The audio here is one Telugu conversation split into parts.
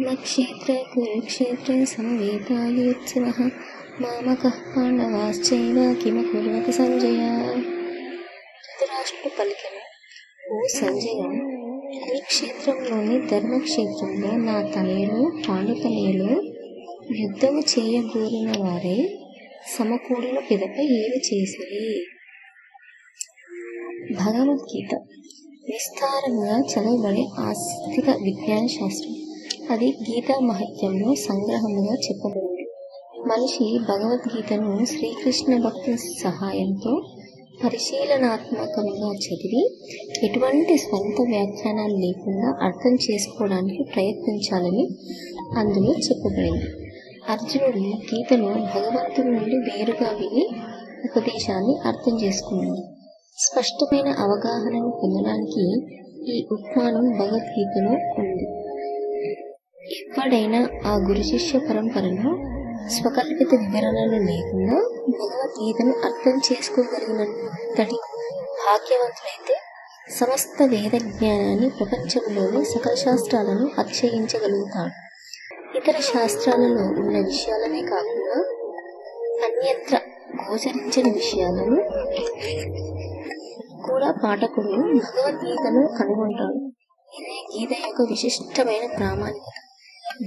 ధర్మక్షేత్రే కురుక్షేత్రే సమవేతాయుత్సవః మామకః పాండవాశ్చైవ కిమకుర్వత సంజయ. ధృతరాష్ట్రుడు పలికెను, ఓ సంజయ, కురుక్షేత్రంలోని ధర్మక్షేత్రంలో నా తనయులు పాండుతనయులు యుద్ధము చేయగోరిన వారే సమకూడిన పిదప ఏమి చేసిరి? భగవద్గీత విస్తారంగా చదవబడే ఆస్తిక విజ్ఞాన శాస్త్రం. అది గీతా మహత్యంలో సంగ్రహముగా చెప్పబడింది. మనిషి భగవద్గీతను శ్రీకృష్ణ భక్తుల సహాయంతో పరిశీలనాత్మకంగా చదివి ఎటువంటి స్వంత వ్యాఖ్యానాలు లేకుండా అర్థం చేసుకోవడానికి ప్రయత్నించాలని అందులో చెప్పబడింది. అర్జునుడు గీతను భగవంతుడి నుండి వేరుగా విని ఉపదేశాన్ని అర్థం చేసుకున్నాడు. స్పష్టమైన అవగాహనను పొందడానికి ఈ ఉపమానం భగవద్గీతలో ఉంది. ఎవడైనా ఆ గురు శిష్య పరంపరలో స్వకల్పిత వివరణలు లేకుండా భగవద్గీతను అర్థం చేసుకోగలిగినంతటి భాగ్యవంతుడైతే సమస్త వేద జ్ఞానాన్ని, ప్రపంచంలోని సకల శాస్త్రాలను అక్షయించగలుగుతాడు. ఇతర శాస్త్రాలలో ఉన్న విషయాలనే కాకుండా అన్యత్ర గోచరించని విషయాలను కూడా పాఠకుడు భగవద్గీతను కనుగొంటాడు. ఇదే గీత యొక్క విశిష్టమైన ప్రామాణికత.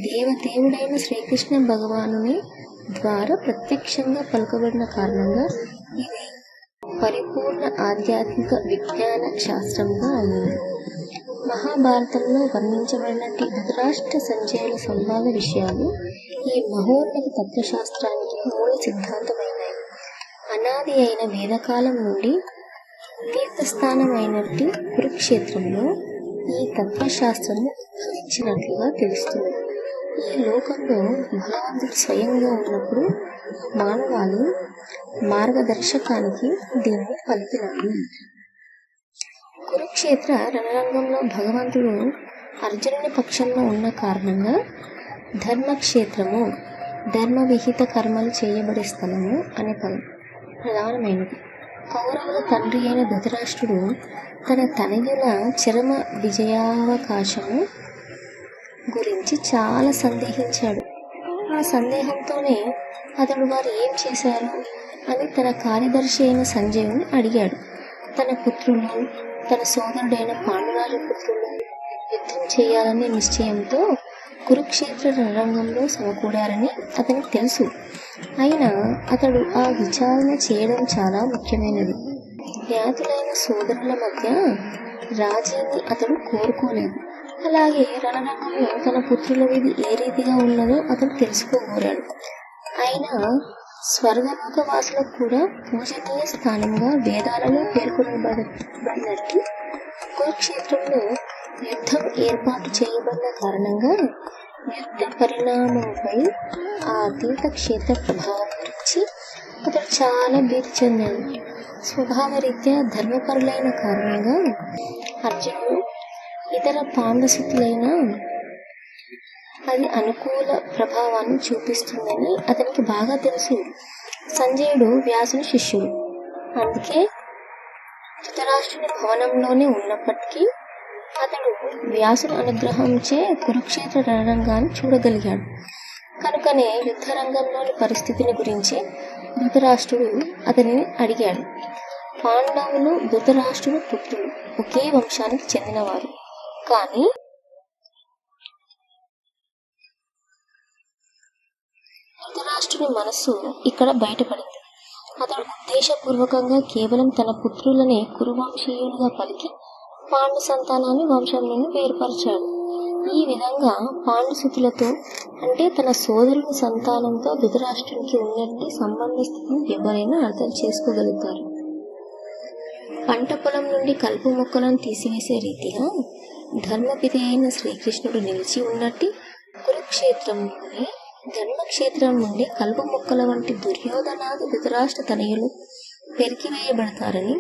దేవదేవుడైన శ్రీకృష్ణ భగవానుని ద్వారా ప్రత్యక్షంగా పలుకబడిన కారణంగా ఇది పరిపూర్ణ ఆధ్యాత్మిక విజ్ఞాన శాస్త్రంగా అయింది. మహాభారతంలో వర్ణించబడినట్టు ధృతరాష్ట్ర సంజయుల సంవాద విషయాలు ఈ మహోన్నత తత్వశాస్త్రానికి మూల సిద్ధాంతమైనవి. అనాది అయిన వేదకాలం నుండి తీర్థస్థానమైనట్టు కురుక్షేత్రంలో ఈ తత్వశాస్త్రము ఉద్భవించినట్లుగా తెలుస్తుంది. ఈ లోకంలో భగవంతుడు స్వయంగా ఉన్నప్పుడు మానవాళి మార్గదర్శకానికి దీన్ని పలికినాడు. కురుక్షేత్ర రణరంగంలో భగవంతుడు అర్జునుని పక్షంలో ఉన్న కారణంగా ధర్మక్షేత్రము, ధర్మవిహిత కర్మలు చేయబడే స్థలము అనే పదం ప్రధానమైనది. కౌరవుల తండ్రి అయిన ధృతరాష్ట్రుడు తన తనయుల చరమ విజయావకాశము గురించి చాలా సందేహించాడు. ఆ సందేహంతోనే అతడు వారు ఏం చేశారు అని తన కార్యదర్శి అయిన సంజయుని అడిగాడు. తన పుత్రులు, తన సోదరుడైన పాండురాజు పుత్రులు యుద్ధం చేయాలనే నిశ్చయంతో కురుక్షేత్ర రణరంగంలో సమకూడారని అతనికి తెలుసు. అయినా అతడు ఆ విచారణ చేయడం చాలా ముఖ్యమైనది. జ్ఞాతులైన సోదరుల మధ్య రాజీని అతడు కోరుకోలేదు. అలాగే రణరంగంలో తన పుత్రుల విధి ఏ రీతిగా ఉన్నదో అతడు తెలుసుకోగోరాడు. అయినా స్వర్గలోక వాసులకు కూడా పూజనీయ స్థానంగా వేదాలలో పేర్కొనబడినట్టు కురుక్షేత్రంలో యుద్ధం ఏర్పాటు చేయబడిన కారణంగా యుద్ధ పరిణామంపై ఆ తీర్థక్షేత్ర ప్రభావం గురించి అతడు చాలా భీతి చెందాడు. స్వభావరీత్యా ధర్మపరులైన కారణంగా అర్జునుడు ఇతర పాండసుతులైన అది అనుకూల ప్రభావాన్ని చూపిస్తుందని అతనికి బాగా తెలుసు. సంజయుడు వ్యాసుని శిష్యుడు. అందుకే ధృతరాష్ట్రుని భవనంలోనే ఉన్నప్పటికీ అతడు వ్యాసుని అనుగ్రహంచే కురుక్షేత్ర రణరంగాన్ని చూడగలిగాడు. కనుకనే యుద్ధరంగంలోని పరిస్థితిని గురించి ధృతరాష్ట్రుడు అతనిని అడిగాడు. పాండవులు ధృతరాష్ట్రుడు పుత్రులు, ఒకే వంశానికి చెందినవారు. కానీ ధృతరాష్ట్రుని మనస్సు ఇక్కడ బయటపడింది. అతడు ఉద్దేశపూర్వకంగా కేవలం తన పుత్రులనే కురువంశీయులుగా పలికి పాండు సంతానాన్ని వంశం నుండి వేరుపరిచాడు. ఈ విధంగా పాండుసుతులతో అంటే తన సోదరుని సంతానంతో ధృతరాష్ట్రునికి ఉన్నట్టు సంబంధ స్థితిని ఎవరైనా అర్థం చేసుకోగలుగుతారు. పంట పొలం నుండి కలుపు మొక్కలను తీసివేసే రీతిగా ధర్మపితి అయిన శ్రీకృష్ణుడు నిలిచి ఉన్నట్టు కురుక్షేత్రంలోని ధర్మక్షేత్రం నుండి కలుపు మొక్కల వంటి దుర్యోధనాది ధృతరాష్ట్ర తనయులు పెరికివేయబడతారని,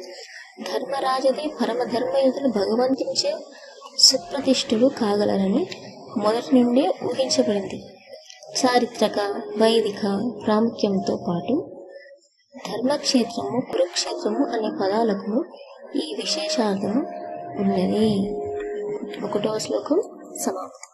ధర్మరాజదే పరమధర్మయుతులు భగవంతునిచే సుప్రతిష్ఠులు కాగలరని మొదటి నుండే ఊహించబడింది. చారిత్రక, వైదిక ప్రాముఖ్యంతో పాటు ధర్మక్షేత్రము, కురుక్షేత్రము అనే పదాలకు ఈ విశేషార్థము ఉన్నది. 1వ శ్లోకం సమాప్తం.